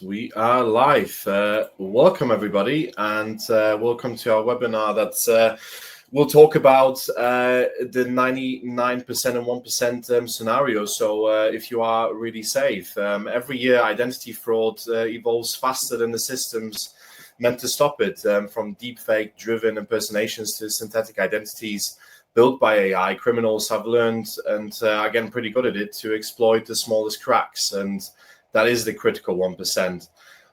We are live. Welcome, everybody, and welcome to our webinar that we'll talk about the 99% and 1% scenario. So if you are really safe, every year identity fraud evolves faster than the systems meant to stop it, from deepfake-driven impersonations to synthetic identities built by AI. Criminals have learned, and are getting pretty good at it, to exploit the smallest cracks, and that is the critical 1%.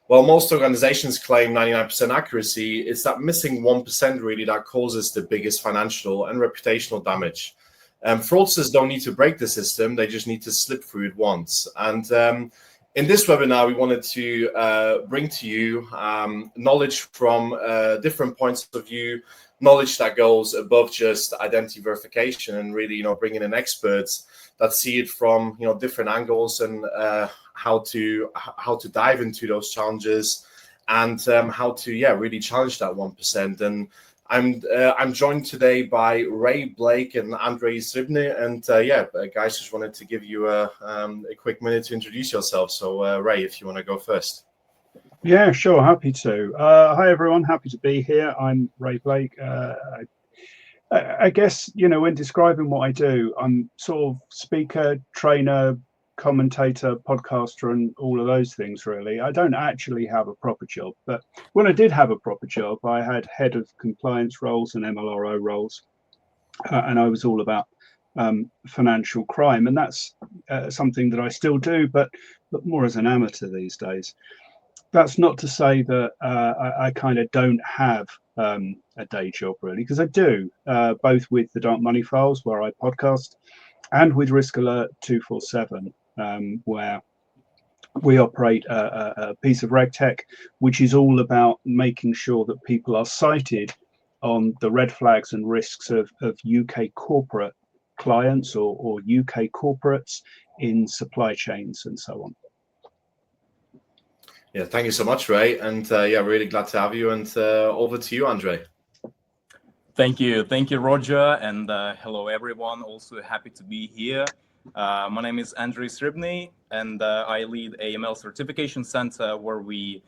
While most organizations claim 99% accuracy, it's that missing 1% really that causes the biggest financial and reputational damage. Fraudsters don't need to break the system, they just need to slip through it once. And in this webinar, we wanted to bring to you knowledge from different points of view, knowledge that goes above just identity verification, and really, bringing in experts that see it from different angles, and how to dive into those challenges, and how to really challenge that 1%. And I'm joined today by Ray, Blake, and Andrei Sribny. And guys, just wanted to give you a quick minute to introduce yourself. So Ray, if you want to go first. Yeah, sure, happy to. Hi everyone, happy to be here. I'm Ray Blake. I guess, when describing what I do, I'm sort of speaker, trainer, commentator, podcaster, and all of those things, really. I don't actually have a proper job, but when I did have a proper job, I had head of compliance roles and MLRO roles, and I was all about financial crime, and that's something that I still do, but more as an amateur these days. That's not to say that I kind of don't have a day job, really, because I do, both with the Dark Money Files, where I podcast, and with Risk Alert 247, where we operate a piece of RegTech, which is all about making sure that people are cited on the red flags and risks of UK corporate clients or UK corporates in supply chains and so on. Yeah, thank you so much, Ray. And really glad to have you. And over to you, Andrei. Thank you, Roger, and hello everyone. Also happy to be here. My name is Andrei Sribny, and I lead AML Certification Center, where we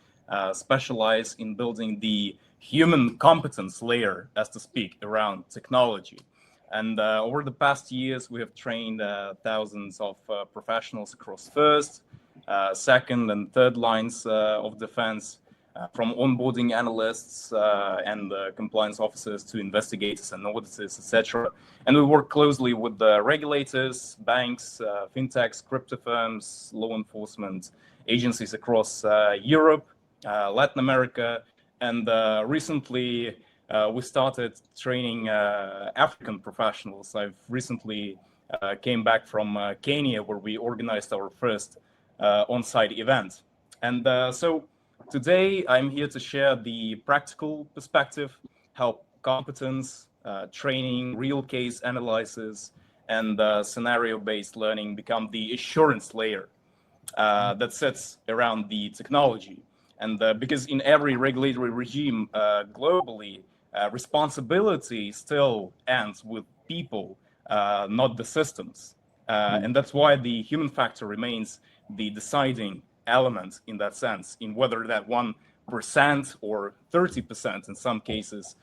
specialize in building the human competence layer, as to speak, around technology. And over the past years, we have trained thousands of professionals across first, second, and third lines of defense, from onboarding analysts and compliance officers to investigators and auditors, etc. And we work closely with the regulators, banks, fintechs, crypto firms, law enforcement agencies across Europe, Latin America, and recently we started training African professionals. I've recently came back from Kenya, where we organized our first on-site event. And so today I'm here to share the practical perspective, how competence, training, real case analysis, and scenario-based learning become the assurance layer that sits around the technology. And because in every regulatory regime globally, responsibility still ends with people, not the systems. And that's why the human factor remains the deciding element in that sense, in whether that 1% or 30% in some cases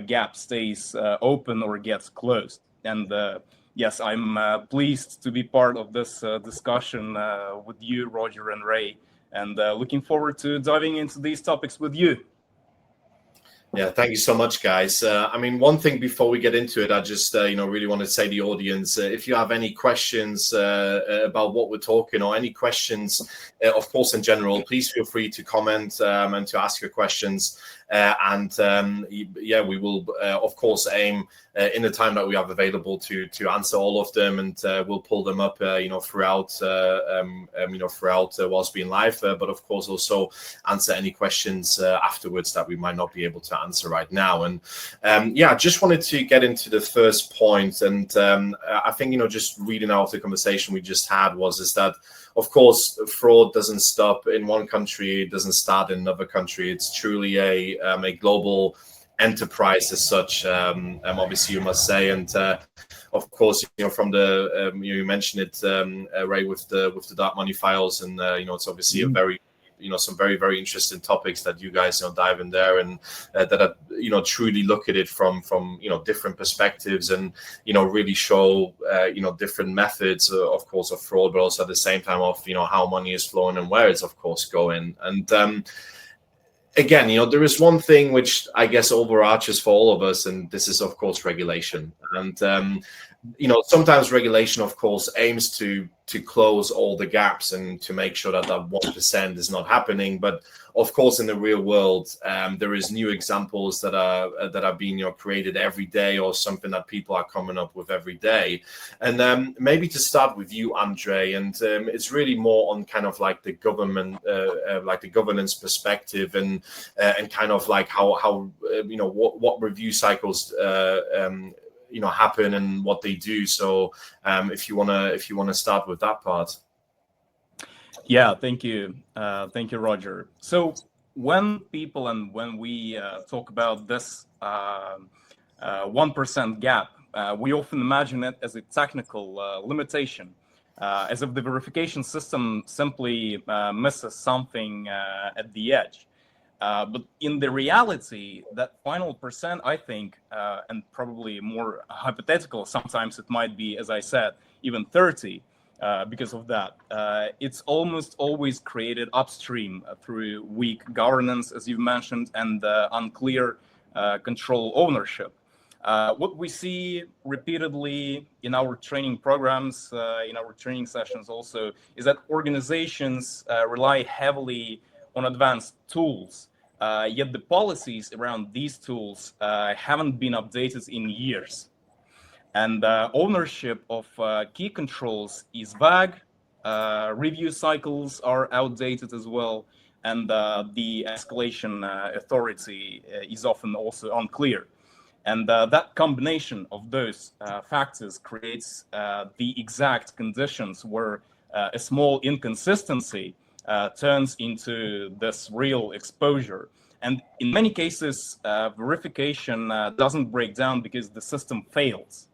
gap stays open or gets closed. And yes, I'm pleased to be part of this discussion with you, Roger and Ray, and looking forward to diving into these topics with you. Yeah, thank you so much, guys. One thing before we get into it, I just, really want to say to the audience, if you have any questions about what we're talking, or any questions, of course, in general, please feel free to comment and to ask your questions. We will, of course, aim in the time that we have available to answer all of them, and we'll pull them up, throughout whilst being live. But of course, also answer any questions afterwards that we might not be able to answer right now. And I just wanted to get into the first point, and I think just reading out of the conversation we just had is that, of course, fraud doesn't stop in one country, it doesn't start in another country. It's truly a global enterprise as such, obviously, you must say. And of course, from the you mentioned it, Ray, with the Dark Money Files, and it's obviously a very some very, very interesting topics that you guys dive in there, and that are truly look at it from different perspectives, and really show different methods, of course, of fraud, but also at the same time of how money is flowing and where it's of course going. And again, there is one thing which I guess overarches for all of us, and this is of course regulation. And sometimes regulation, of course, aims to close all the gaps and to make sure that 1% is not happening. But of course, in the real world, there is new examples that are being created every day, or something that people are coming up with every day. And maybe to start with you, Andrei, and it's really more on kind of like the government, like the governance perspective, and kind of like how what review cycles happen and what they do. So if you wanna start with that part. Yeah, thank you, Roger. So when we talk about this 1% gap, we often imagine it as a technical limitation, as if the verification system simply misses something at the edge. But in the reality, that final percent, I think, and probably more hypothetical, sometimes it might be, as I said, even 30, because of that. It's almost always created upstream through weak governance, as you mentioned, and unclear control ownership. What we see repeatedly in our training programs, in our training sessions also, is that organizations rely heavily on advanced tools, yet the policies around these tools haven't been updated in years. And ownership of key controls is vague, review cycles are outdated as well, and the escalation authority is often also unclear. And that combination of those factors creates the exact conditions where a small inconsistency turns into this real exposure. And in many cases, verification doesn't break down because the system fails,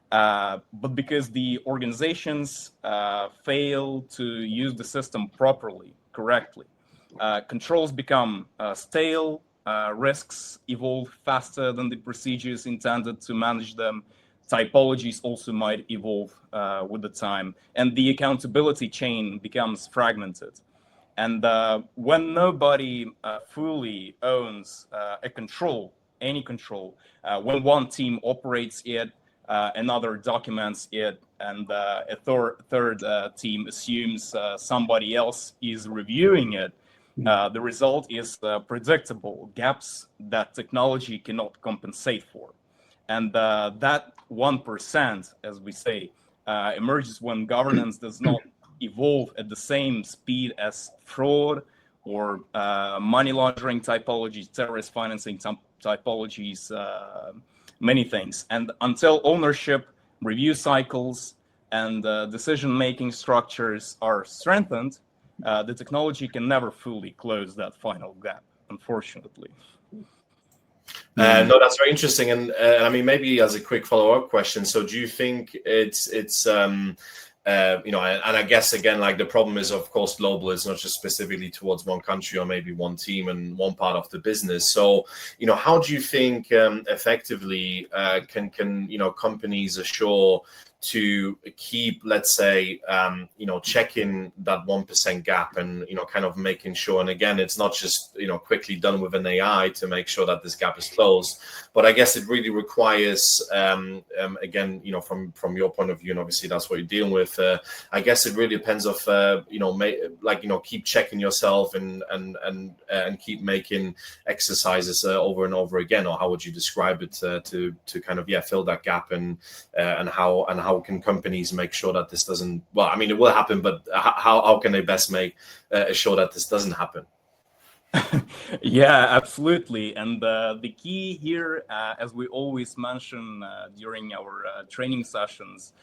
but because the organizations fail to use the system properly, correctly. Controls become stale, risks evolve faster than the procedures intended to manage them. Typologies also might evolve with the time, and the accountability chain becomes fragmented. And when nobody fully owns a control, any control, when one team operates it, another documents it, and a third team assumes somebody else is reviewing it, the result is predictable gaps that technology cannot compensate for. And that 1%, as we say, emerges when governance does not evolve at the same speed as fraud or money laundering typologies, terrorist financing typologies, many things. And until ownership, review cycles, and decision-making structures are strengthened, the technology can never fully close that final gap, unfortunately. No, that's very interesting. And I mean, maybe as a quick follow-up question, so do you think it's and I guess again, like the problem is of course global, it's not just specifically towards one country or maybe one team and one part of the business. So how do you think effectively can companies assure to keep, let's say, checking that 1% gap and, kind of making sure. And again, it's not just, quickly done with an AI to make sure that this gap is closed, but I guess it really requires, again, from your point of view, and obviously that's what you're dealing with. I guess it really depends of, keep checking yourself and keep making exercises over and over again, or how would you describe it to kind of, fill that gap and how can companies make sure that this doesn't, well, I mean, it will happen, but how can they best make sure that this doesn't happen? Yeah, absolutely. And the key here, as we always mention during our training sessions,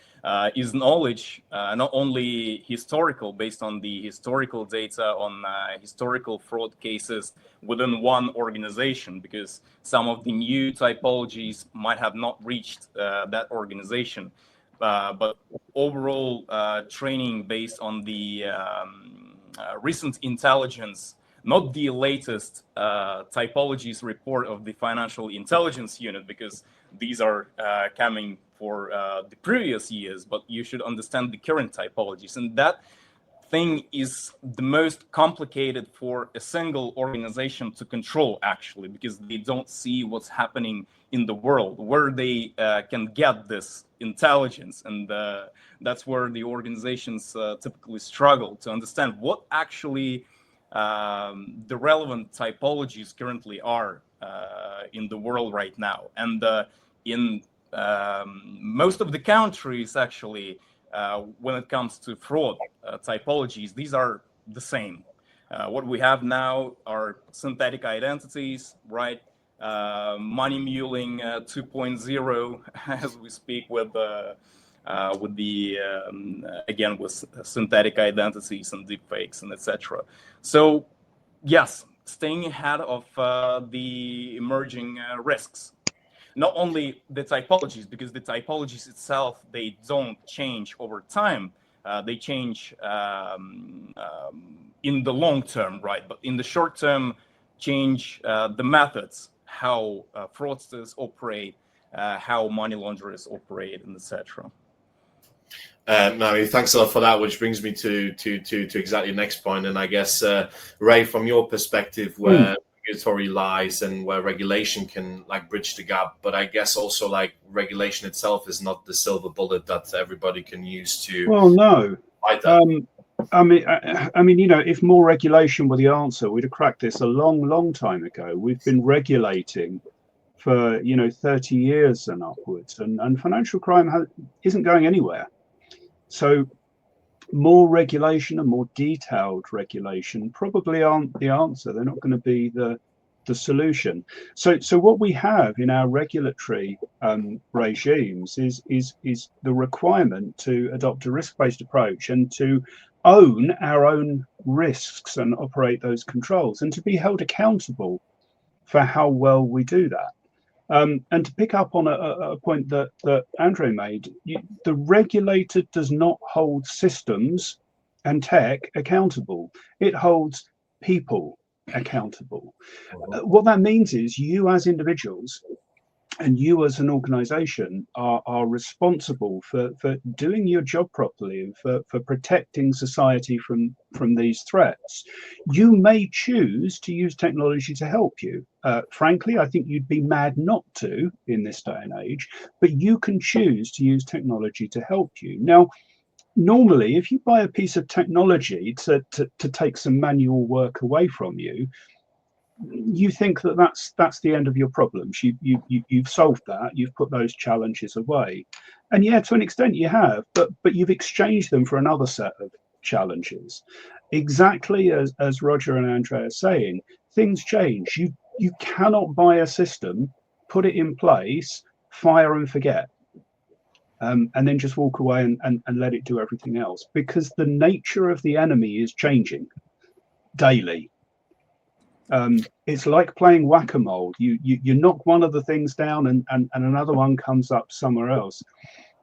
is knowledge, not only historical, based on the historical data on historical fraud cases within one organization, because some of the new typologies might have not reached that organization. But overall training based on the recent intelligence, not the latest Typologies report of the Financial Intelligence Unit, because these are coming for the previous years, but you should understand the current typologies. And that thing is the most complicated for a single organization to control, actually, because they don't see what's happening in the world, where they can get this intelligence. And that's where the organizations typically struggle to understand what actually the relevant typologies currently are in the world right now. And in most of the countries, actually, when it comes to fraud typologies, these are the same. What we have now are synthetic identities, right? Money muling 2.0 as we speak with again, with synthetic identities and deepfakes and etc. So yes, staying ahead of the emerging risks. Not only the typologies, because the typologies itself, they don't change over time. They change in the long term, right? But in the short term, change the methods, how fraudsters operate, how money launderers operate, and etc. No, thanks a lot for that, which brings me to exactly the next point. And I guess, Ray, from your perspective, where regulatory lies and where regulation can like bridge the gap, but I guess also like regulation itself is not the silver bullet that everybody can use to. Well, no. Fight that. I mean, you know, if more regulation were the answer, we'd have cracked this a long time ago. We've been regulating for 30 years and upwards, and financial crime isn't going anywhere. So more regulation and more detailed regulation probably aren't the answer. They're not going to be the solution. So what we have in our regulatory regimes is the requirement to adopt a risk-based approach and to own our own risks and operate those controls, and to be held accountable for how well we do that. And to pick up on a point that Andrei made, the regulator does not hold systems and tech accountable. It holds people accountable. What that means is you as individuals and you as an organization are responsible for doing your job properly and for protecting society from these threats. You may choose to use technology to help you. Frankly, I think you'd be mad not to in this day and age, but you can choose to use technology to help you. Now, normally, if you buy a piece of technology to take some manual work away from you, you think that's the end of your problems. You've solved that. You've put those challenges away, and yeah, to an extent you have. But you've exchanged them for another set of challenges. Exactly as Roger and Andrei are saying, things change. You cannot buy a system, put it in place, fire and forget, and then just walk away and let it do everything else, because the nature of the enemy is changing daily. It's like playing whack-a-mole. You knock one of the things down and another one comes up somewhere else.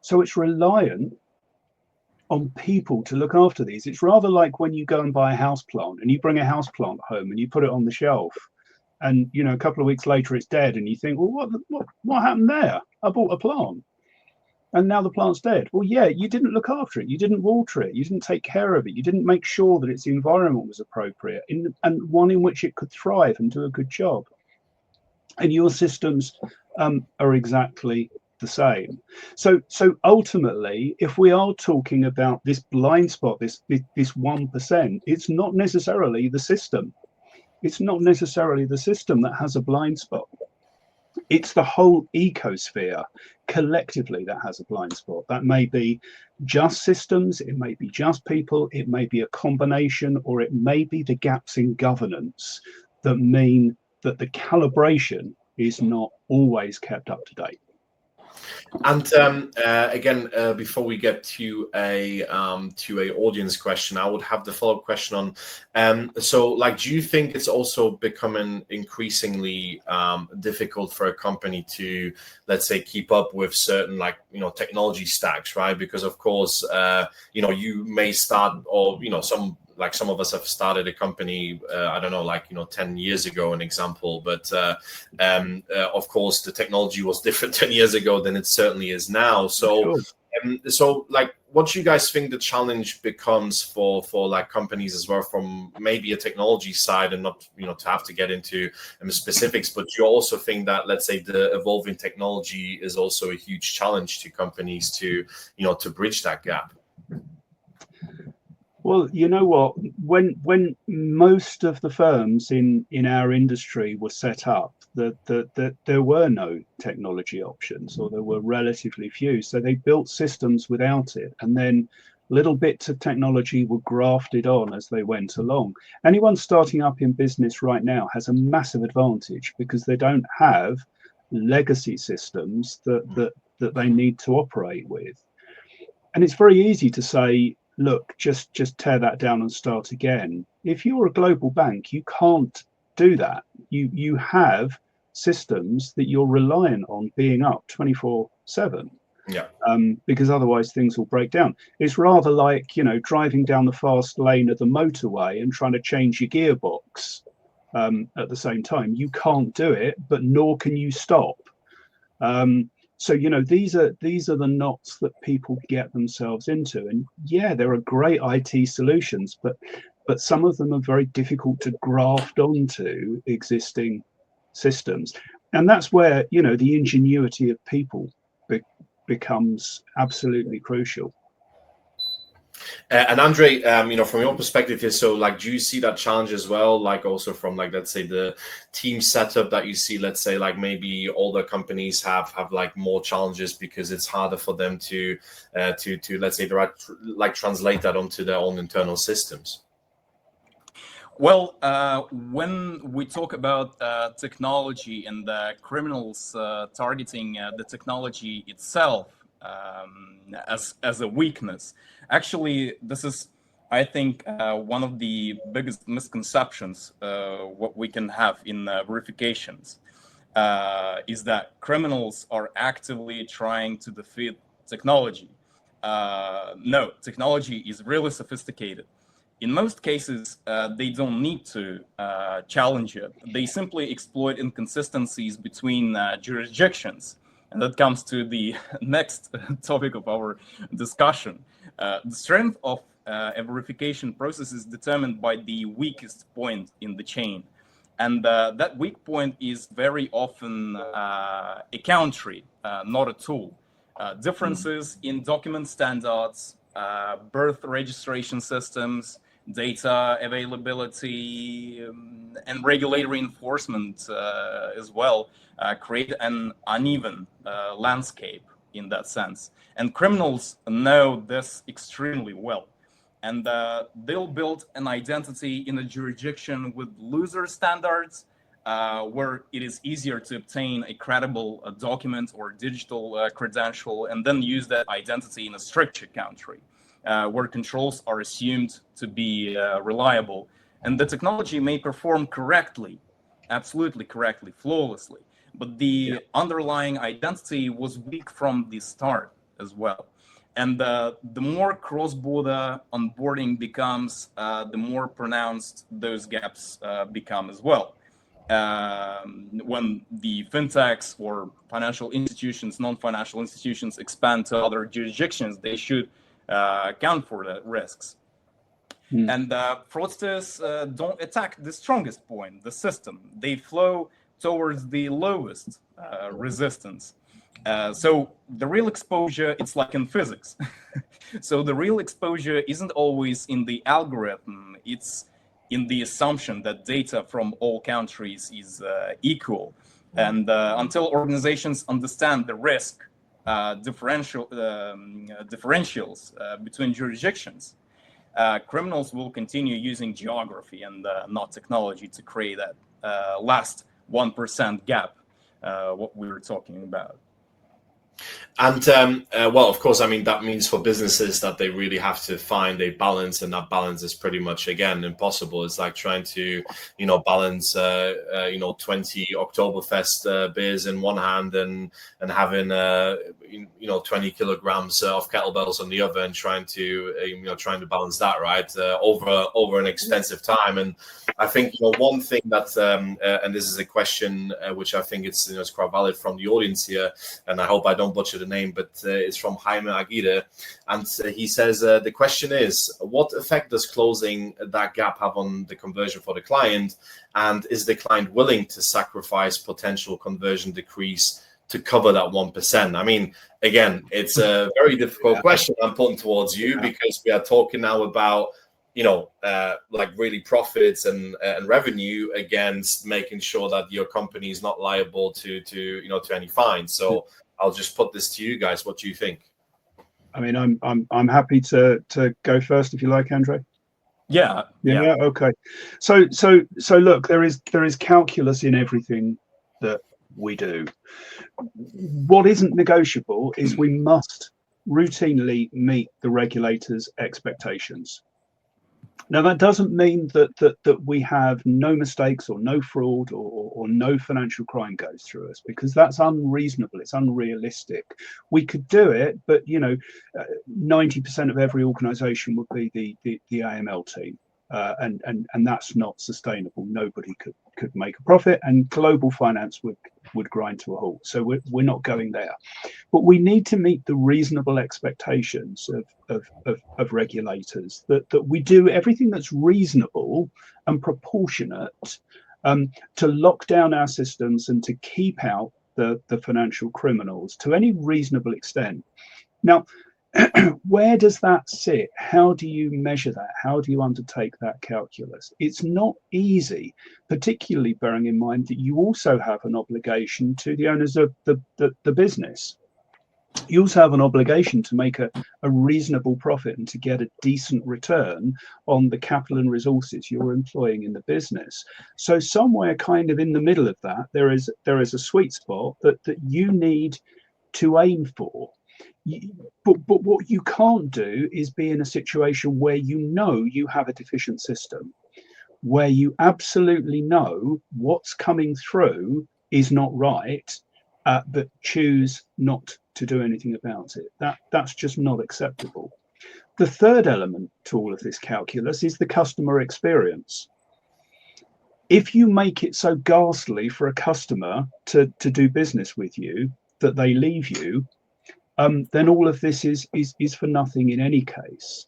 So it's reliant on people to look after these. It's rather like when you go and buy a house plant and you bring a house plant home and you put it on the shelf, and a couple of weeks later it's dead, and you think, well, what happened there? I bought a plant and now the plant's dead. Well, yeah, you didn't look after it, you didn't water it, you didn't take care of it, you didn't make sure that its environment was appropriate and one in which it could thrive and do a good job. And your systems are exactly the same. So ultimately, if we are talking about this blind spot, this 1%, it's not necessarily the system. It's not necessarily the system that has a blind spot. It's the whole ecosphere collectively that has a blind spot. That may be just systems, it may be just people, it may be a combination, or it may be the gaps in governance that mean that the calibration is not always kept up to date. And again, before we get to a audience question, I would have the follow-up question on. So, like, do you think it's also becoming increasingly difficult for a company to, let's say, keep up with certain technology stacks, right? Because of course, you may start, or some like some of us have started a company, I don't know, like, 10 years ago, an example, but of course the technology was different 10 years ago than it certainly is now. So, so like, what do you guys think the challenge becomes for like companies as well, from maybe a technology side, and not, to have to get into specifics, but you also think that, let's say, the evolving technology is also a huge challenge to companies to, to bridge that gap? Well, you know what? When most of the firms in our industry were set up, there were no technology options, or there were relatively few. So they built systems without it, and then little bits of technology were grafted on as they went along. Anyone starting up in business right now has a massive advantage because they don't have legacy systems that they need to operate with. And it's very easy to say, look, just tear that down and start again. If you're a global bank, you can't do that. You have systems that you're reliant on being up 24/7. Yeah. Because otherwise things will break down. It's rather like, driving down the fast lane of the motorway and trying to change your gearbox at the same time. You can't do it, but nor can you stop. So, these are the knots that people get themselves into. And yeah, there are great IT solutions, but some of them are very difficult to graft onto existing systems. And that's where, the ingenuity of people becomes absolutely crucial. And Andrei, from your perspective here, so like, do you see that challenge as well? Like, also from, like, let's say, the team setup that you see, let's say, like, maybe older companies have like more challenges because it's harder for them to let's say, translate that onto their own internal systems. Well, when we talk about technology and criminals targeting the technology itself as a weakness, actually, this is, I think, one of the biggest misconceptions what we can have in verifications is that criminals are actively trying to defeat technology. No, technology is really sophisticated. In most cases, they don't need to challenge it. They simply exploit inconsistencies between jurisdictions. And that comes to the next topic of our discussion. The strength of a verification process is determined by the weakest point in the chain. And that weak point is very often a country, not a tool. Differences in document standards, birth registration systems, data availability, and regulatory enforcement as well create an uneven landscape in that sense. And criminals know this extremely well. And they'll build an identity in a jurisdiction with looser standards, where it is easier to obtain a credible document or digital credential, and then use that identity in a stricter country, where controls are assumed to be reliable. And the technology may perform correctly, absolutely correctly, flawlessly, but the underlying identity was weak from the start as well. And the more cross-border onboarding becomes, the more pronounced those gaps become as well. When the fintechs or financial institutions, non-financial institutions expand to other jurisdictions, they should account for the risks. And fraudsters don't attack the strongest point, the system. They flow towards the lowest resistance. So the real exposure, it's like in physics. So the real exposure isn't always in the algorithm. It's in the assumption that data from all countries is equal. And until organizations understand the risk differentials between jurisdictions, criminals will continue using geography and not technology to create that last 1% gap, what we were talking about. And well, of course, I mean, that means for businesses that they really have to find a balance, and that balance is pretty much, again, impossible. It's like trying to, balance, 20 Oktoberfest beers in one hand and having, 20 kilograms of kettlebells on the other, and trying to balance that, right, over an extensive time. And I think, one thing that, and this is a question which I think it's quite valid from the audience here, and I hope I don't butcher the name, but it's from Jaime Aguirre, and he says the question is, what effect does closing that gap have on the conversion for the client, and is the client willing to sacrifice potential conversion decrease to cover that 1%? I mean, again, it's a very difficult question I'm putting towards you, because we are talking now about like really profits and revenue against making sure that your company is not liable to any fines. So I'll just put this to you guys. What do you think? I mean, I'm happy to go first if you like, Andrei. Yeah. Okay. So look, there is calculus in everything that we do. What isn't negotiable is we must routinely meet the regulators' expectations. Now, that doesn't mean that we have no mistakes or no fraud or no financial crime goes through us, because that's unreasonable. It's unrealistic. We could do it, but 90% of every organization would be the AML team. And that's not sustainable. Nobody could make a profit, and global finance would grind to a halt. So we're not going there. But we need to meet the reasonable expectations of regulators, that we do everything that's reasonable and proportionate to lock down our systems and to keep out the financial criminals to any reasonable extent. Now, where does that sit? How do you measure that? How do you undertake that calculus? It's not easy, particularly bearing in mind that you also have an obligation to the owners of the business. You also have an obligation to make a reasonable profit and to get a decent return on the capital and resources you're employing in the business. So somewhere kind of in the middle of that, there is a sweet spot that you need to aim for. But what you can't do is be in a situation where you have a deficient system, where you absolutely know what's coming through is not right, but choose not to do anything about it. That's just not acceptable. The third element to all of this calculus is the customer experience. If you make it so ghastly for a customer to do business with you that they leave you, then all of this is for nothing in any case.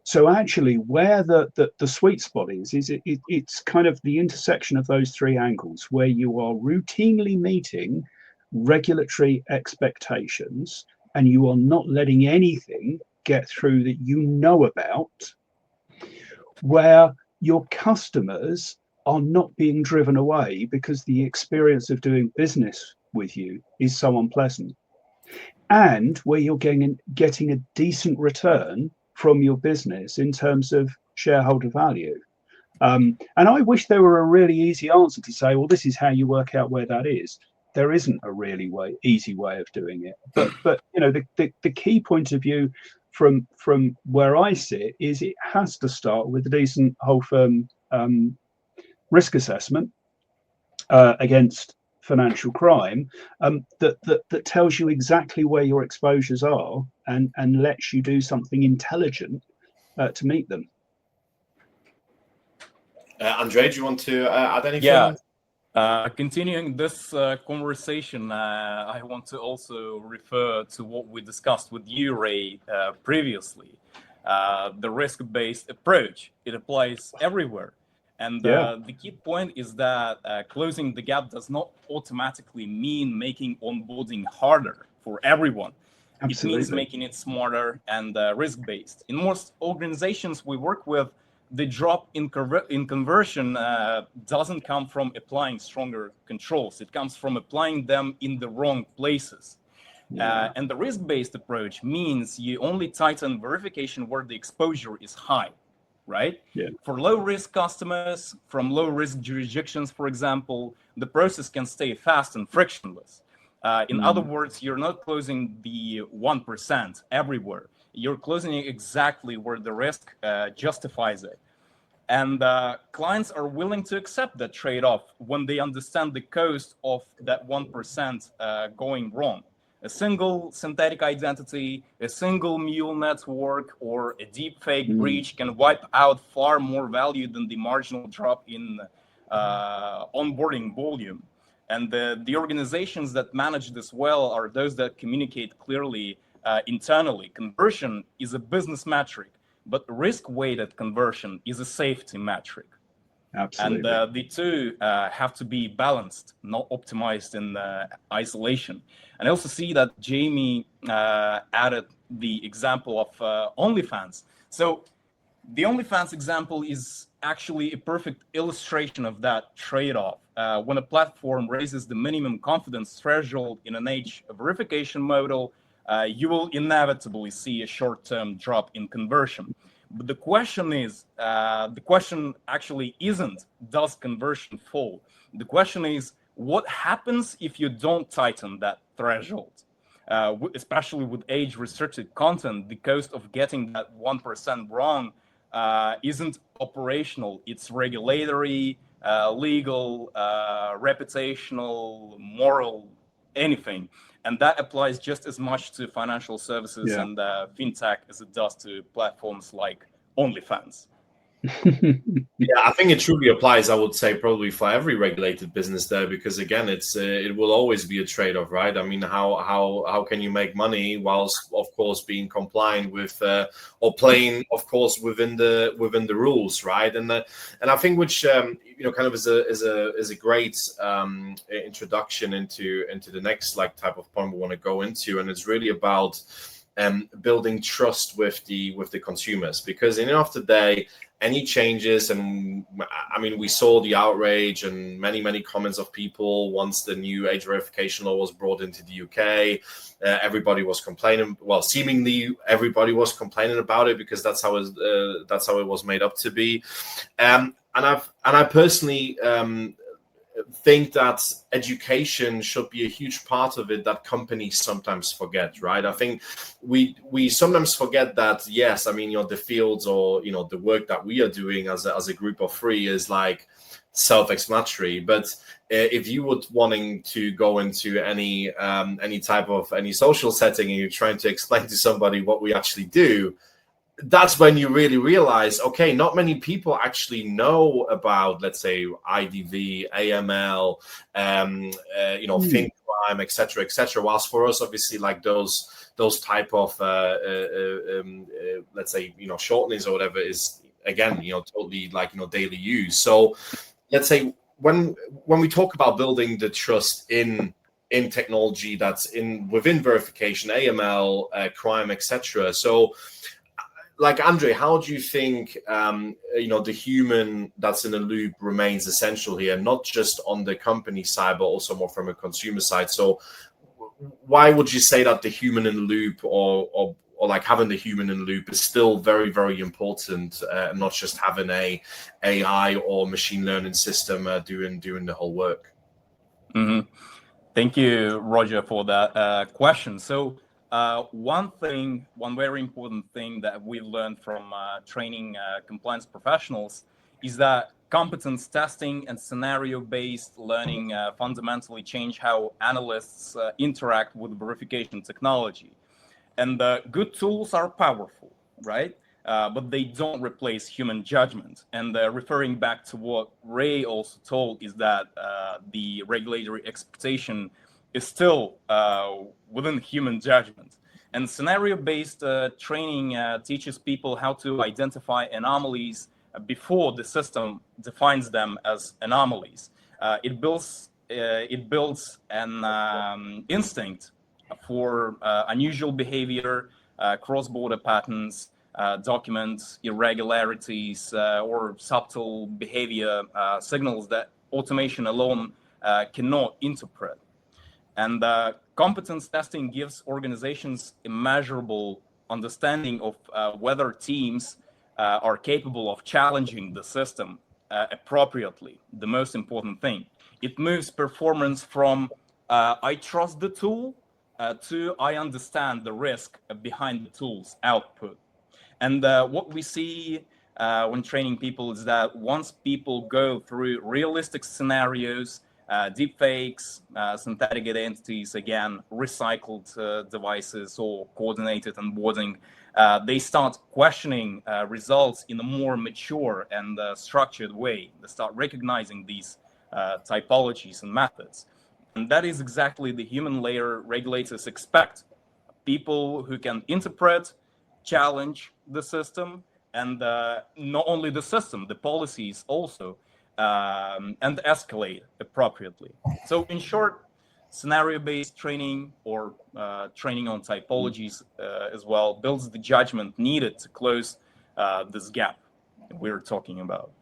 So actually, where the sweet spot is it's kind of the intersection of those three angles, where you are routinely meeting regulatory expectations and you are not letting anything get through that you know about, where your customers are not being driven away because the experience of doing business with you is so unpleasant, and where you're getting a decent return from your business in terms of shareholder value. And I wish there were a really easy answer to say, well, this is how you work out where that is. There isn't a really easy way of doing it. But the key point of view from where I sit is it has to start with a decent whole firm risk assessment against financial crime that tells you exactly where your exposures are and lets you do something intelligent to meet them. Andrei, do you want to add anything? Yeah. Continuing this conversation, I want to also refer to what we discussed with you, Ray, previously. The risk-based approach, it applies everywhere. And the key point is that closing the gap does not automatically mean making onboarding harder for everyone. Absolutely. It means making it smarter and risk-based. In most organizations we work with, the drop in conversion doesn't come from applying stronger controls. It comes from applying them in the wrong places. Yeah. And the risk-based approach means you only tighten verification where the exposure is high, right? Yeah. For low-risk customers from low-risk jurisdictions, for example, the process can stay fast and frictionless. In other words, you're not closing the 1% everywhere. You're closing it exactly where the risk justifies it. And clients are willing to accept that trade-off when they understand the cost of that 1% going wrong. A single synthetic identity, a single mule network, or a deepfake breach can wipe out far more value than the marginal drop in onboarding volume. And the organizations that manage this well are those that communicate clearly internally. Conversion is a business metric, but risk-weighted conversion is a safety metric. Absolutely. And the two have to be balanced, not optimized in isolation. And I also see that Jamie added the example of OnlyFans. So the OnlyFans example is actually a perfect illustration of that trade-off. When a platform raises the minimum confidence threshold in an age verification model, you will inevitably see a short-term drop in conversion. But the question actually isn't, does conversion fall? The question is, what happens if you don't tighten that threshold? Especially with age-restricted content, the cost of getting that 1% wrong isn't operational. It's regulatory, legal, reputational, moral, anything. And that applies just as much to financial services and fintech as it does to platforms like OnlyFans. Yeah, I think it truly applies, I would say, probably for every regulated business there, because again, it will always be a trade-off, right? I mean, how can you make money whilst, of course, being compliant with or playing, of course, within the rules, right? And I think which kind of is a great introduction into the next type of point we want to go into, and it's really about building trust with the consumers, because in the end of the day, any changes, and I mean, we saw the outrage and many comments of people once the new age verification law was brought into the UK. Everybody was complaining. Well, seemingly everybody was complaining about it, because that's how it was made up to be. And I personally think that education should be a huge part of it that companies sometimes forget, right? I think we sometimes forget that, yes, I mean, the fields or, the work that we are doing as a group of three is self-explanatory. But if you would wanting to go into any type of any social setting and you're trying to explain to somebody what we actually do, that's when you really realize, okay, not many people actually know about, let's say, IDV, AML, fin crime, etc., etc. Whilst for us, obviously, those type of, let's say, shortenings or whatever is, again, totally daily use. So let's say when we talk about building the trust in technology that's within verification, AML, crime, etc. So, Andrei, how do you think the human that's in the loop remains essential here, not just on the company side, but also more from a consumer side? So why would you say that the human in the loop or having the human in the loop is still very, very important, not just having a AI or machine learning system doing the whole work? Mm-hmm. Thank you, Roger, for that question. So one very important thing that we learned from training compliance professionals is that competence testing and scenario-based learning fundamentally change how analysts interact with verification technology. And good tools are powerful, right? But they don't replace human judgment. And referring back to what Ray also told is that the regulatory expectation is still within human judgment. And scenario-based training teaches people how to identify anomalies before the system defines them as anomalies. It builds an instinct for unusual behavior, cross-border patterns, documents, irregularities, or subtle behavior signals that automation alone cannot interpret. And competence testing gives organizations a measurable understanding of whether teams are capable of challenging the system appropriately, the most important thing. It moves performance from I trust the tool. Two, I understand the risk behind the tool's output. And what we see when training people is that once people go through realistic scenarios, deepfakes, synthetic identities, again, recycled devices or coordinated onboarding, they start questioning results in a more mature and structured way. They start recognizing these typologies and methods. And that is exactly the human layer regulators expect. People who can interpret, challenge the system, and not only the system, the policies also, and escalate appropriately. So in short, scenario-based training or training on typologies as well builds the judgment needed to close this gap we're talking about.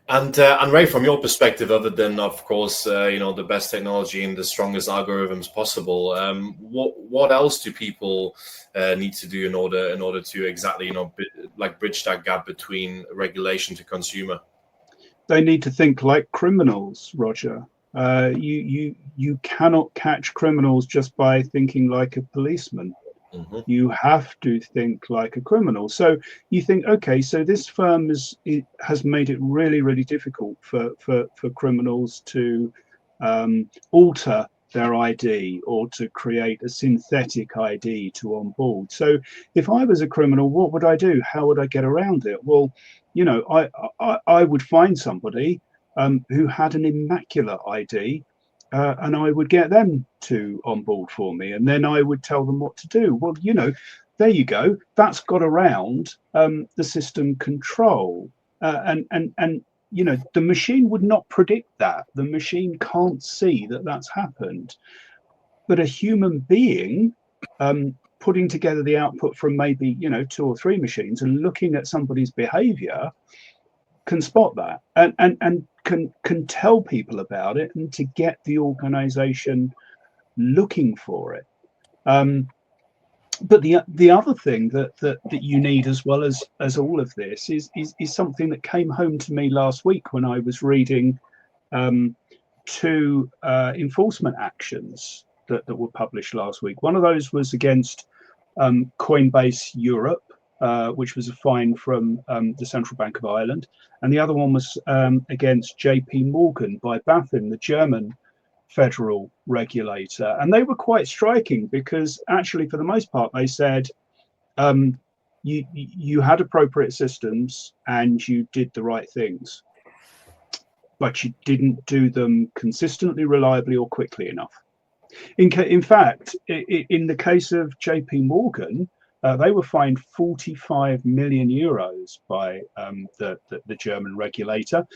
And Ray, from your perspective, other than of course the best technology and the strongest algorithms possible, what else do people need to do in order to exactly bridge that gap between regulation to consumer? They need to think like criminals, Roger. You cannot catch criminals just by thinking like a policeman. Mm-hmm. You have to think like a criminal. So you think, okay, so this firm has made it really, really difficult for criminals to alter their ID or to create a synthetic ID to onboard. So if I was a criminal, what would I do? How would I get around it? Well, I would find somebody who had an immaculate ID, and I would get them to onboard for me, and then I would tell them what to do. Well, there you go. That's got around the system control, and the machine would not predict that. The machine can't see that that's happened, but a human being putting together the output from maybe 2 or 3 machines and looking at somebody's behavior can spot that and can tell people about it and to get the organization looking for it. But the other thing that you need, as well as all of this, is something that came home to me last week when I was reading 2 enforcement actions that were published last week. One of those was against Coinbase Europe, which was a fine from the Central Bank of Ireland, and the other one was against JP Morgan by BaFin, the German federal regulator. And they were quite striking because actually, for the most part, they said you had appropriate systems and you did the right things, but you didn't do them consistently, reliably, or quickly enough. In fact, in the case of JP Morgan, they were fined 45 million euros by the German regulator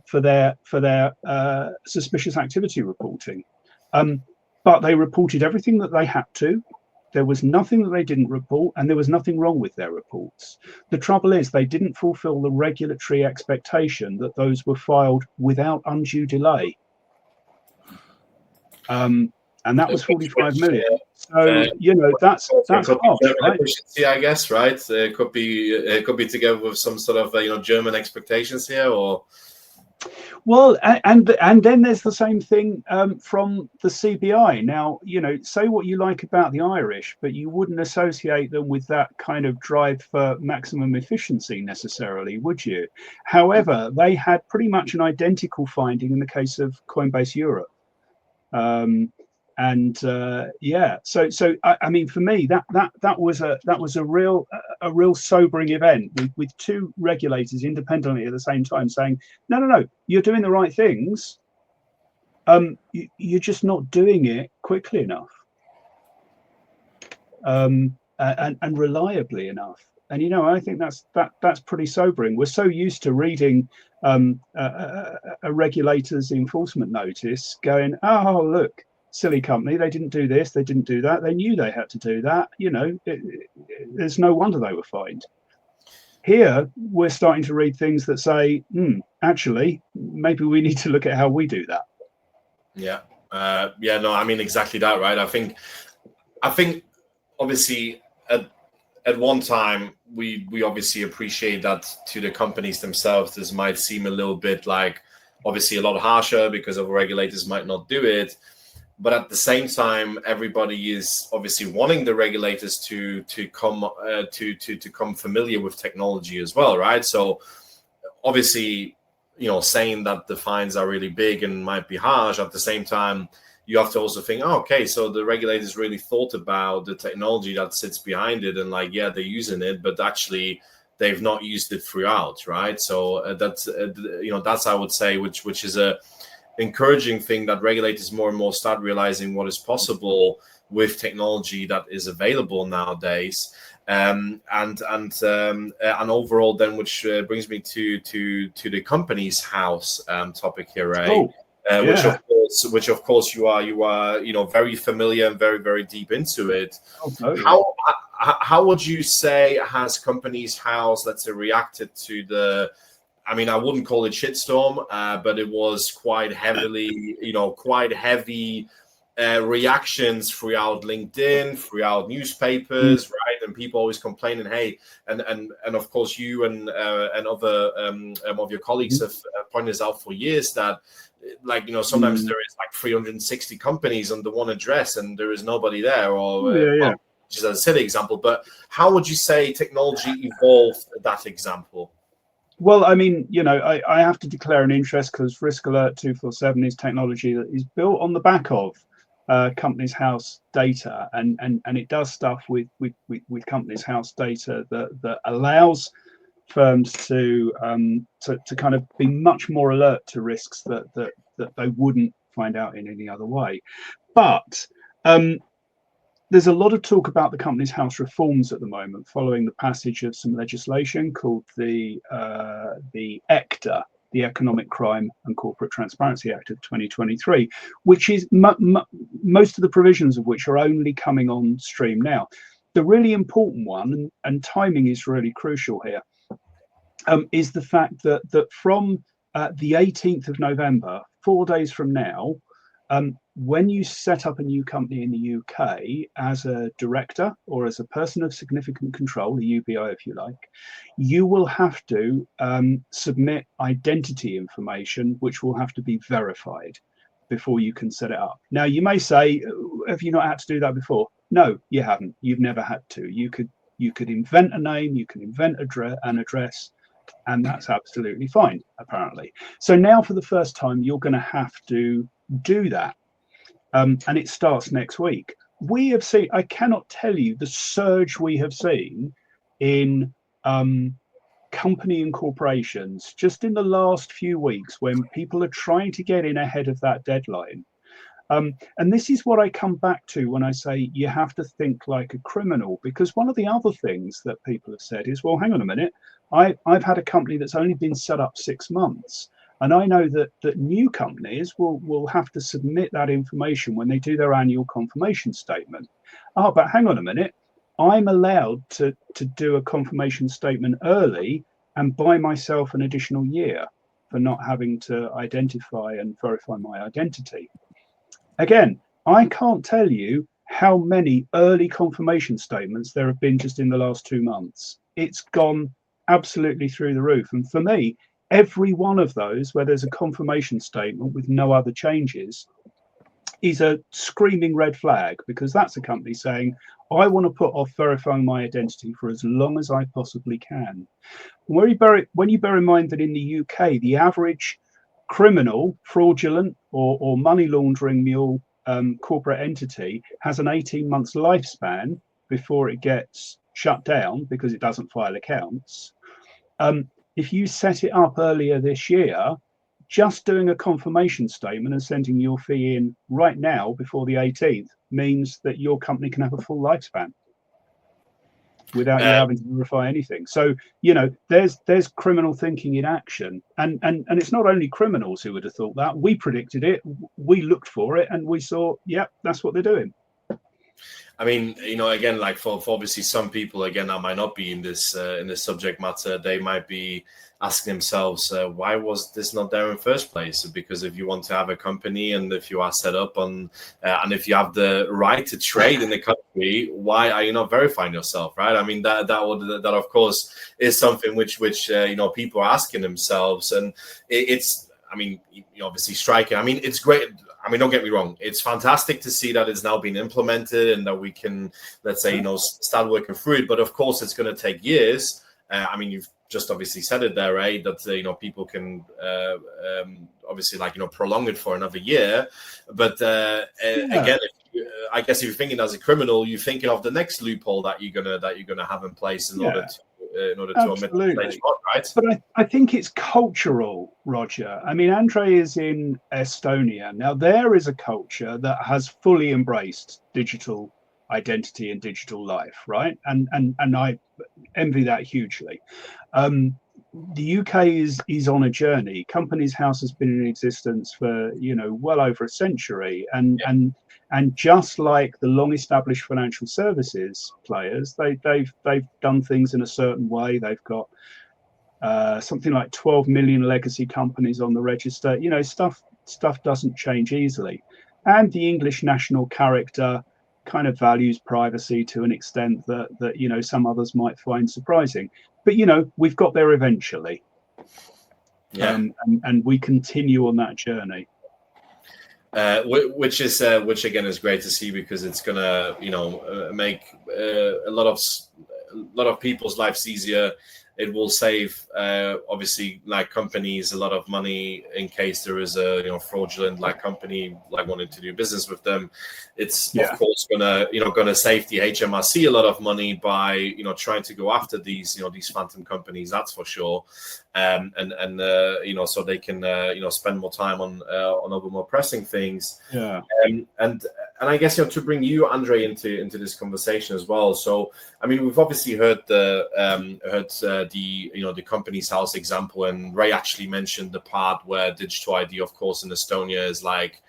for their suspicious activity reporting. But they reported everything that they had to. There was nothing that they didn't report, and there was nothing wrong with their reports. The trouble is they didn't fulfill the regulatory expectation that those were filed without undue delay. And that was 45 million. So that's harsh, right? Efficiency, I guess, right? It could be together with some sort of German expectations here, or. Well, and then there's the same thing from the CBI. Now, say what you like about the Irish, but you wouldn't associate them with that kind of drive for maximum efficiency necessarily, would you? However, they had pretty much an identical finding in the case of Coinbase Europe. So I mean, for me, that was a real sobering event with 2 regulators independently at the same time saying, no, you're doing the right things. You're just not doing it quickly enough, and reliably enough. And I think that's pretty sobering. We're so used to reading a regulator's enforcement notice, going, oh look, silly company, they didn't do this, they didn't do that, they knew they had to do that. There's no wonder they were fined. Here, we're starting to read things that say, actually, maybe we need to look at how we do that. Yeah. No, I mean, exactly that, right? I think obviously at one time, we obviously appreciate that to the companies themselves, this might seem a little bit like, obviously a lot harsher because other regulators might not do it. but at the same time, everybody is obviously wanting the regulators to come familiar with technology as well, right? So obviously, saying that the fines are really big and might be harsh, at the same time, you have to also think, okay, so the regulators really thought about the technology that sits behind it, and like, yeah, they're using it, but actually they've not used it throughout, right? So that's I would say, which is a encouraging thing, that regulators more and more start realizing what is possible with technology that is available nowadays. And overall, then, which brings me to the company's house topic here, right? Oh, yeah. Which of course you are very familiar and very, very deep into it. Oh, totally. How would you say has company's house, let's say, reacted to the? I mean, I wouldn't call it shitstorm, but it was quite heavy reactions throughout LinkedIn, throughout newspapers, right? And people always complaining, hey, and of course you and other of your colleagues have pointed this out for years, that sometimes there is like 360 companies under one address and there is nobody there, or well, just as a silly example. But how would you say technology evolved that example? Well, I mean, I have to declare an interest, because Risk Alert 247 is technology that is built on the back of company's house data, and it does stuff with company's house data that allows firms to kind of be much more alert to risks that they wouldn't find out in any other way. But there's a lot of talk about the company's house reforms at the moment, following the passage of some legislation called the ECTA, the Economic Crime and Corporate Transparency Act of 2023, which is most of the provisions of which are only coming on stream now. The really important one, and timing is really crucial here, is the fact that from the 18th of November, 4 days from now, when you set up a new company in the UK as a director or as a person of significant control, a UBI if you like, you will have to submit identity information, which will have to be verified before you can set it up. Now, you may say, have you not had to do that before? No, you haven't. You've never had to. You could invent a name, you can invent an address, and that's absolutely fine, apparently. So now, for the first time, you're going to have to do that. And it starts next week. We have seen, I cannot tell you the surge we have seen in company incorporations just in the last few weeks, when people are trying to get in ahead of that deadline. And this is what I come back to when I say you have to think like a criminal, because one of the other things that people have said is, well, hang on a minute, I've had a company that's only been set up 6 months. And I know that new companies will have to submit that information when they do their annual confirmation statement. Oh, but hang on a minute, I'm allowed to do a confirmation statement early and buy myself an additional year for not having to identify and verify my identity. Again, I can't tell you how many early confirmation statements there have been just in the last 2 months. It's gone absolutely through the roof. And for me, every one of those where there's a confirmation statement with no other changes is a screaming red flag, because that's a company saying, I want to put off verifying my identity for as long as I possibly can. When you bear in mind that in the UK, the average criminal, fraudulent or money laundering mule corporate entity has an 18 months lifespan before it gets shut down because it doesn't file accounts. If you set it up earlier this year, just doing a confirmation statement and sending your fee in right now before the 18th means that your company can have a full lifespan without you having to verify anything. So, there's criminal thinking in action. And it's not only criminals who would have thought that. We predicted it, we looked for it, and we saw, yep, that's what they're doing. I mean, again, like for obviously some people, again, that might not be in this subject matter, they might be asking themselves, why was this not there in the first place? Because if you want to have a company, and if you are set up on, and if you have the right to trade in the country, why are you not verifying yourself, right? I mean, that of course is something which people are asking themselves, and it's. I mean, obviously striking. I mean, it's great. I mean, don't get me wrong. It's fantastic to see that it's now been implemented and that we can, let's say, start working through it. But of course, it's going to take years. I mean, you've just obviously said it there, right? That people can obviously prolong it for another year. But again, I guess if you're thinking as a criminal, you're thinking of the next loophole that you're gonna have in place in order to omit the stage one, right? But I think it's cultural, Roger. I mean, Andrei is in Estonia. Now, there is a culture that has fully embraced digital identity and digital life, right? And I envy that hugely. The UK is on a journey. Companies House has been in existence for well over a century, and just like the long-established financial services players, they've done things in a certain way. They've got something like 12 million legacy companies on the register. Stuff doesn't change easily, and the English national character kind of values privacy to an extent that some others might find surprising. But we've got there eventually, and we continue on that journey. Which again is great to see, because it's gonna make a lot of people's lives easier. It will save obviously companies a lot of money in case there is a fraudulent company wanting to do business with them. It's of course gonna save the HMRC a lot of money by trying to go after these these phantom companies. That's for sure. And so they can spend more time on other more pressing things. And I guess to bring you, Andrei, into this conversation as well. So I mean, we've obviously heard the Companies House example, and Ray actually mentioned the part where digital ID, of course, in Estonia is like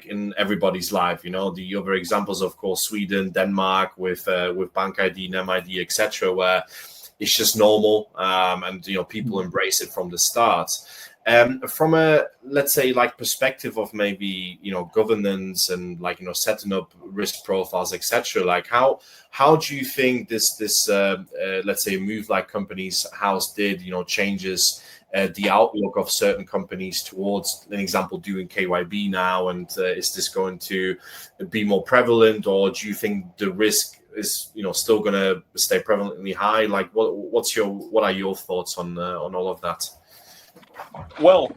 in everybody's life. The other examples, of course, Sweden, Denmark with Bank ID, NEM ID, etc., where it's just normal, and people embrace it from the start. From a, let's say, perspective of maybe governance and setting up risk profiles, etc., how do you think this let's say move like Companies House did changes the outlook of certain companies towards, an example, doing KYB now, and is this going to be more prevalent, or do you think the risk is still going to stay prevalently high? What are your thoughts on all of that? Well,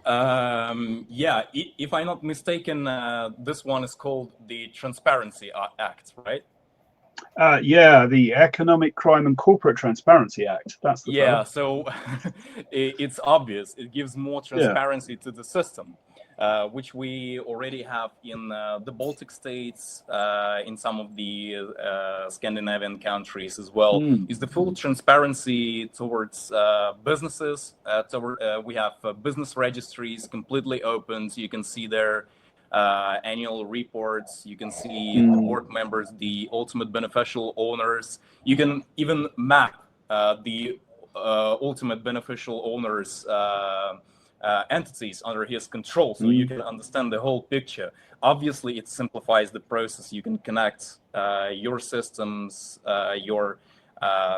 if I'm not mistaken, this one is called the Transparency Act, right? The Economic Crime and Corporate Transparency Act. That's the fellow. So it's obvious. It gives more transparency to the system, which we already have in the Baltic states, in some of the Scandinavian countries as well. Is the full transparency towards businesses. We have business registries completely open, so you can see their annual reports. You can see the board members, the ultimate beneficial owners. You can even map the ultimate beneficial owners' entities under his control, so you can understand the whole picture. Obviously, it simplifies the process. You can connect your systems, your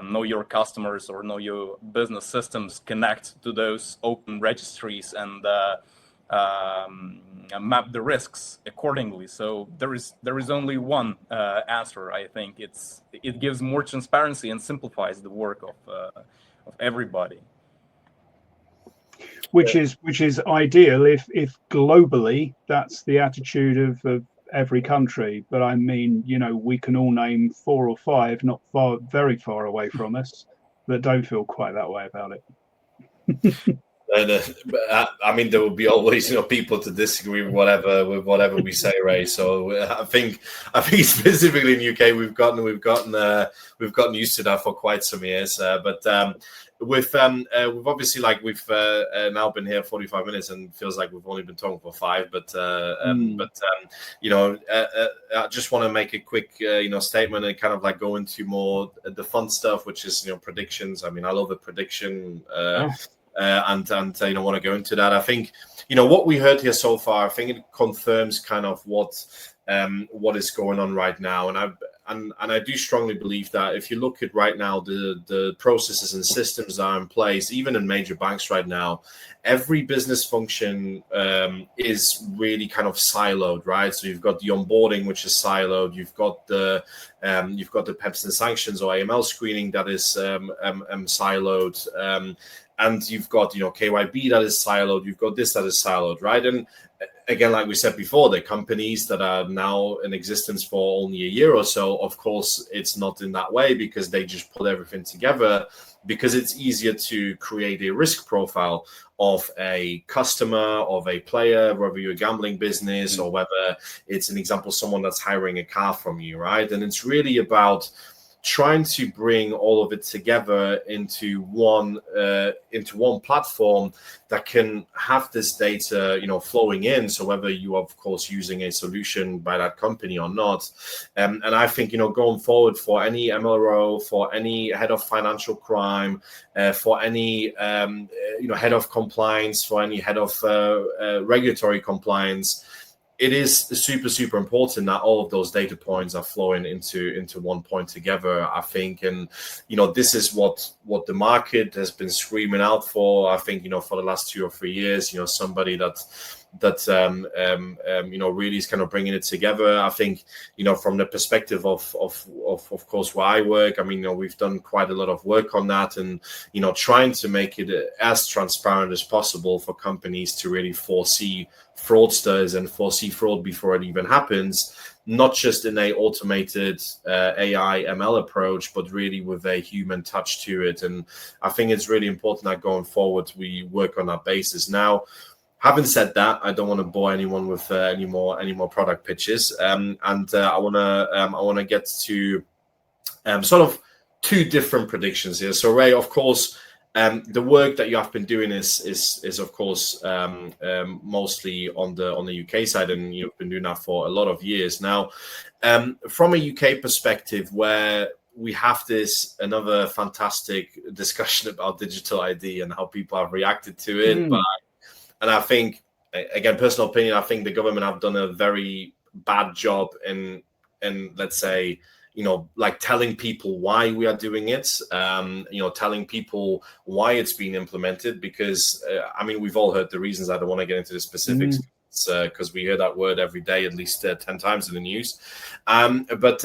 know your customers or know your business systems, connect to those open registries, and map the risks accordingly. So there is only one answer. I think it gives more transparency and simplifies the work of everybody. Which is ideal if globally that's the attitude of every country. But I mean, we can all name 4 or 5, not very far away from us, that don't feel quite that way about it. I mean, there will be always people to disagree with whatever we say, Ray. So I think specifically in UK we've gotten used to that for quite some years. But we've obviously we've now been here 45 minutes and feels like we've only been talking for 5. But I just want to make a quick statement and kind of go into more the fun stuff, which is predictions. I mean, I love a prediction. And want to go into that. I think what we heard here so far, I think it confirms kind of what is going on right now. And I do strongly believe that if you look at right now the processes and systems that are in place, even in major banks right now, every business function is really kind of siloed, right? So you've got the onboarding, which is siloed. You've got the competence and sanctions or AML screening that is siloed. And you've got, KYB that is siloed. You've got this that is siloed, right? And again, like we said before, the companies that are now in existence for only a year or so, of course, it's not in that way because they just put everything together because it's easier to create a risk profile of a customer, of a player, whether you're a gambling business or whether it's an example, someone that's hiring a car from you, right? And it's really about trying to bring all of it together into one platform that can have this data, flowing in. So whether you are, of course, using a solution by that company or not, and I think going forward for any MLRO, for any head of financial crime, for any head of compliance, for any head of regulatory compliance, it is super, super important that all of those data points are flowing into one point together, I think. And, this is what the market has been screaming out for, I think, for the last 2 or 3 years, somebody that really is kind of bringing it together. I think, from the perspective of course, where I work, I mean, we've done quite a lot of work on that and, trying to make it as transparent as possible for companies to really foresee fraudsters and foresee fraud before it even happens, not just in a automated AI ML approach, but really with a human touch to it. And I think it's really important that going forward, we work on that basis. Now, having said that, I don't want to bore anyone with any more product pitches, and I want to get to sort of 2 different predictions here. So Ray, of course, the work that you have been doing is of course mostly on the UK side, and you've been doing that for a lot of years now. From a UK perspective, where we have another fantastic discussion about digital ID and how people have reacted to it, and I think, again, personal opinion, I think the government have done a very bad job in let's say, telling people why we are doing it, telling people why it's being implemented, because, we've all heard the reasons. I don't want to get into the specifics because we hear that word every day, at least 10 times in the news. But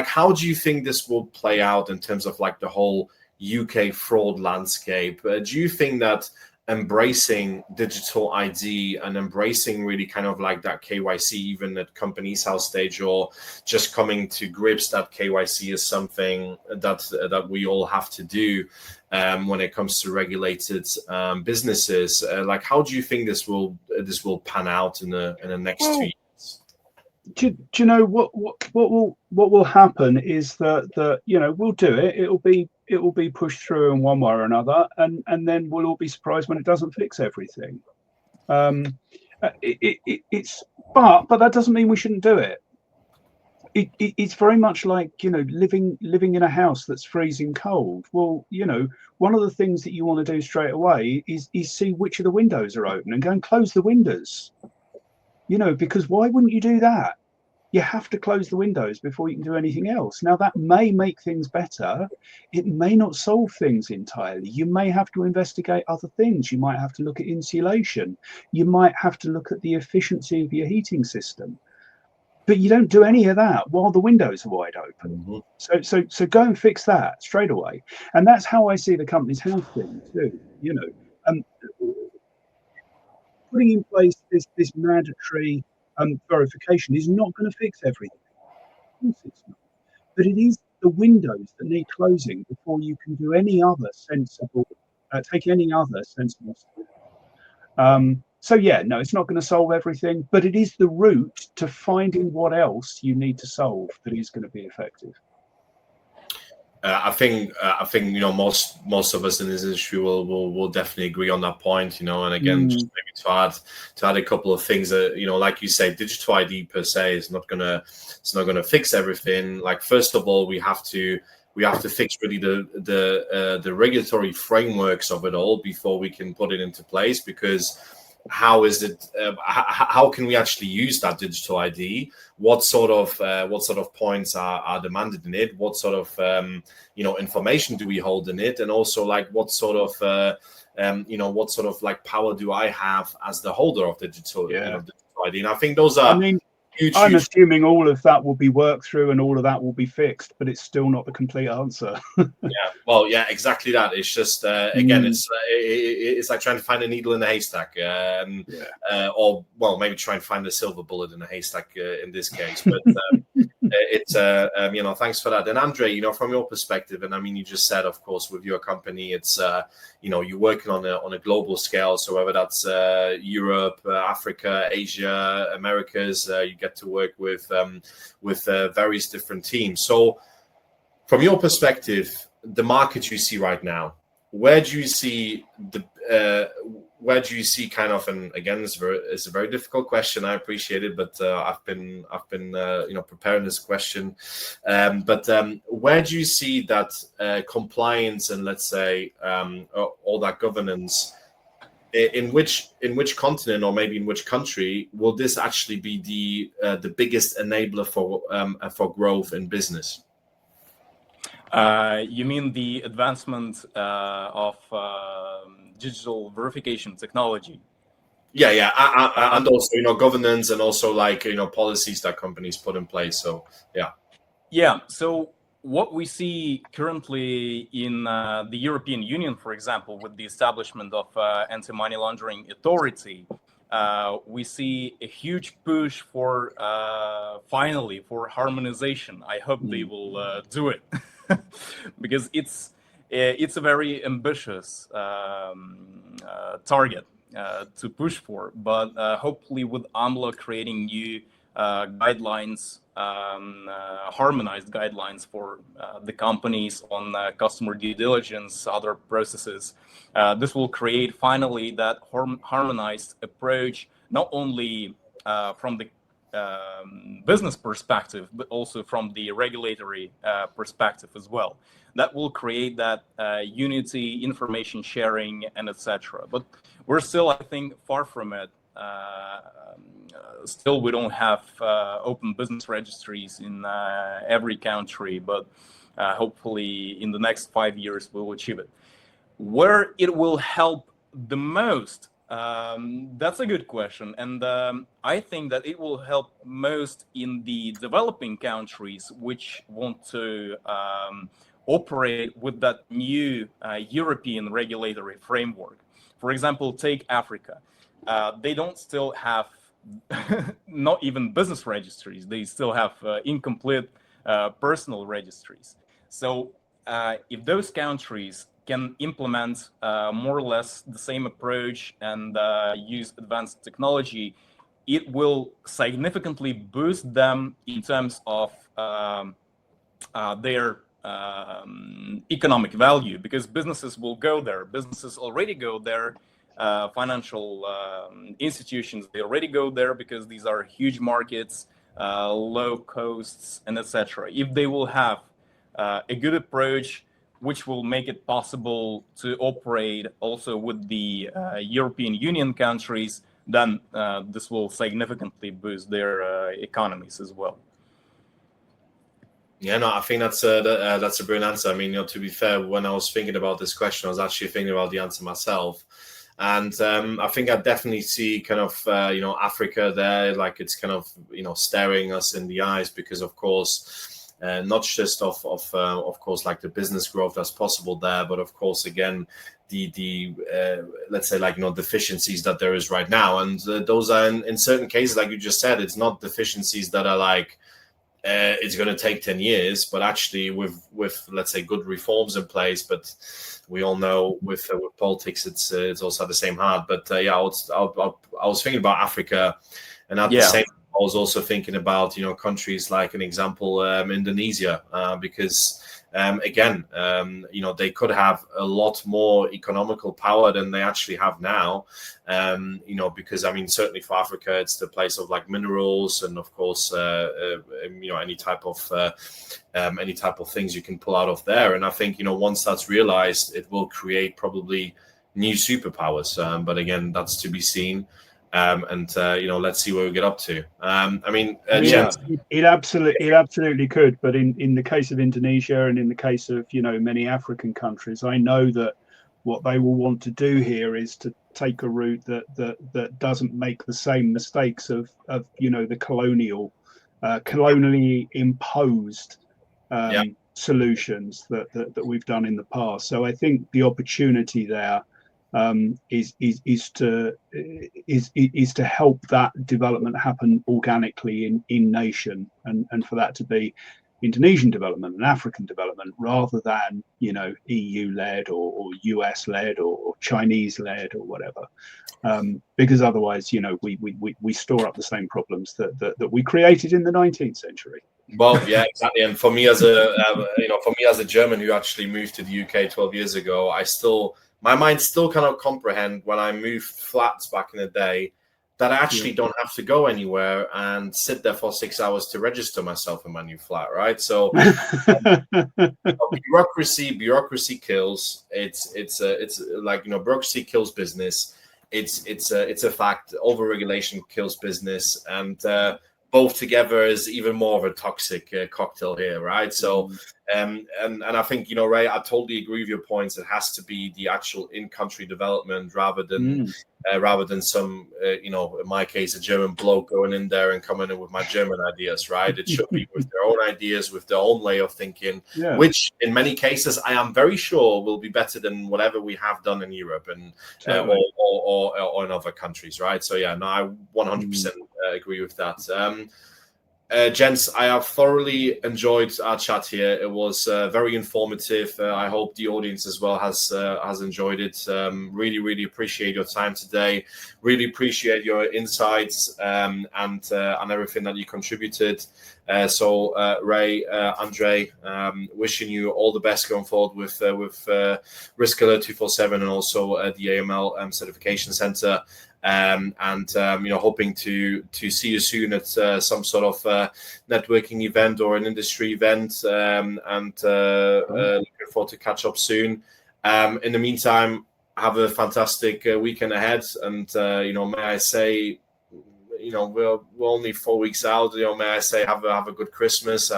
how do you think this will play out in terms of the whole UK fraud landscape? Do you think that embracing digital ID and embracing really kind of that KYC, even at company's house stage, or just coming to grips that KYC is something that we all have to do when it comes to regulated businesses? How do you think this will pan out in the next 2 years? Do you know what will happen is that we'll do it. It will be pushed through in one way or another, and then we'll all be surprised when it doesn't fix everything. But that doesn't mean we shouldn't do it. It's very much like living in a house that's freezing cold. Well, one of the things that you want to do straight away is see which of the windows are open and go and close the windows. Because why wouldn't you do that? You have to close the windows before you can do anything else. Now, that may make things better. It may not solve things entirely. You may have to investigate other things. You might have to look at insulation. You might have to look at the efficiency of your heating system. But you don't do any of that while the windows are wide open. So go and fix that straight away. And that's how I see the company's house thing too. Putting in place this mandatory verification is not going to fix everything. Of course it's not. But it is the windows that need closing before you can do any other sensible, take any other sensible step. So yeah, no, it's not going to solve everything, but it is the route to finding what else you need to solve that is going to be effective. I think most of us in this industry will definitely agree on that point, and again, just maybe to add a couple of things that, like you say, digital ID per se is not gonna fix everything. First of all, we have to fix really the regulatory frameworks of it all before we can put it into place, because how is it? How can we actually use that digital ID? What sort of points are demanded in it? What sort of information do we hold in it? And also, like, what sort of like power do I have as the holder of digital ID? And I think those are. I mean, huge. I'm assuming all of that will be worked through and all of that will be fixed, but it's still not the complete answer. Yeah, exactly that. It's just again, it's like trying to find a needle in a haystack, or maybe trying to find a silver bullet in a haystack in this case. But it's thanks for that. And Andrei, from your perspective, and I mean, you just said, of course, with your company, it's you're working on a global scale. So whether that's Europe, Africa, Asia, Americas, you get to work with various different teams. So from your perspective, the market you see right now, where do you see kind of, and again, it's a very difficult question. I appreciate it, but I've been preparing this question. But where do you see that compliance and, let's say, all that governance? In which continent, or maybe in which country, will this actually be the biggest enabler for growth in business? You mean the advancement of digital verification technology? Yeah, and also governance, and also like policies that companies put in place. So yeah. So what we see currently in the European Union, for example, with the establishment of anti-money laundering authority, we see a huge push for finally for harmonization. I hope they will do it. Because it's a very ambitious target to push for, but hopefully with AMLA creating new guidelines, harmonized guidelines for the companies on customer due diligence, other processes, this will create finally that harmonized approach, not only from the business perspective, but also from the regulatory perspective as well. That will create that unity, information sharing, and etc. But we're still, I think, far from it. Still, we don't have open business registries in every country, but hopefully in the next 5 years we will achieve it. Where it will help the most, that's a good question. And I think that it will help most in the developing countries which want to operate with that new European regulatory framework. For example, take Africa. They don't still have not even business registries. They still have incomplete personal registries. So if those countries can implement more or less the same approach and use advanced technology, it will significantly boost them in terms of their economic value, because businesses will go there. Businesses already go there. Financial institutions, they already go there because these are huge markets, low costs, and etc. If they will have a good approach, which will make it possible to operate also with the European Union countries, then this will significantly boost their economies as well. Yeah, no, I think that's a brilliant answer. I mean, to be fair, when I was thinking about this question, I was actually thinking about the answer myself. And I think I definitely see kind of, Africa there, like it's kind of, staring us in the eyes, because, of course, not just of course, like the business growth that's possible there, but of course, again, the let's say, like, deficiencies that there is right now. And those are in certain cases, like you just said, it's not deficiencies that are like, it's going to take 10 years, but actually with let's say good reforms in place. But we all know with politics, it's also the same hard. But I was thinking about Africa, and at the same time, I was also thinking about countries like, an example, Indonesia, because again, they could have a lot more economical power than they actually have now, because, I mean, certainly for Africa, it's the place of like minerals, and of course, any type of things you can pull out of there. And I think, once that's realized, it will create probably new superpowers. But again, that's to be seen. Let's see where we get up to. Gents. It absolutely could. But in the case of Indonesia and in the case of many African countries, I know that what they will want to do here is to take a route that doesn't make the same mistakes of the colonially imposed solutions that we've done in the past. So I think the opportunity there is to help that development happen organically in nation, and for that to be Indonesian development and African development rather than EU led or US led or Chinese led or whatever, because otherwise we store up the same problems that we created in the 19th century. Well, yeah, exactly. And for me as a German who actually moved to the UK 12 years ago, my mind still cannot comprehend when I moved flats back in the day that I actually don't have to go anywhere and sit there for 6 hours to register myself in my new flat, right? So bureaucracy kills. It's like bureaucracy kills business. It's a fact. Overregulation kills business, and both together is even more of a toxic cocktail here, right? So, and I think Ray, I totally agree with your points. It has to be the actual in-country development rather than some, in my case, a German bloke going in there and coming in with my German ideas, right? It should be with their own ideas, with their own way of thinking, which in many cases I am very sure will be better than whatever we have done in Europe and or in other countries, right? So yeah, no, I 100% agree with that. Gents, I have thoroughly enjoyed our chat here. It was very informative. I hope the audience as well has enjoyed it. Really, really appreciate your time today. Really appreciate your insights and everything that you contributed. Ray, Andrei, wishing you all the best going forward with Risk Alert 247 and also the AML Certification Center. Hoping to see you soon at some sort of networking event or an industry event, looking forward to catch up soon. In the meantime, have a fantastic weekend ahead, and may I say, we're only 4 weeks out. May I say, have a good Christmas.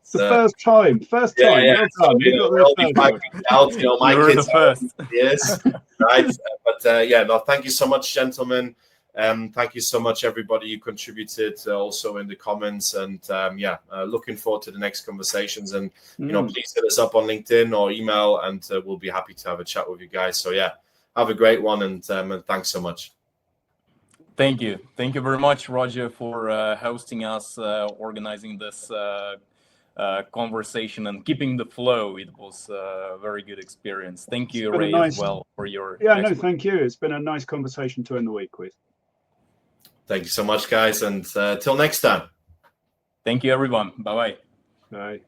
First time. Yeah. Well done. We'll be 5 weeks out. My kids the first. Yes, right. But thank you so much, gentlemen. Thank you so much, everybody who contributed also in the comments. And looking forward to the next conversations. And please hit us up on LinkedIn or email, and we'll be happy to have a chat with you guys. So have a great one, and thanks so much. Thank you very much, Roger, for hosting us, organizing this conversation and keeping the flow. It was a very good experience. Thank you, Ray, as well for your thank you. It's been a nice conversation to end the week with. Thank you so much, guys, and till next time. Thank you, everyone. Bye-bye. Bye.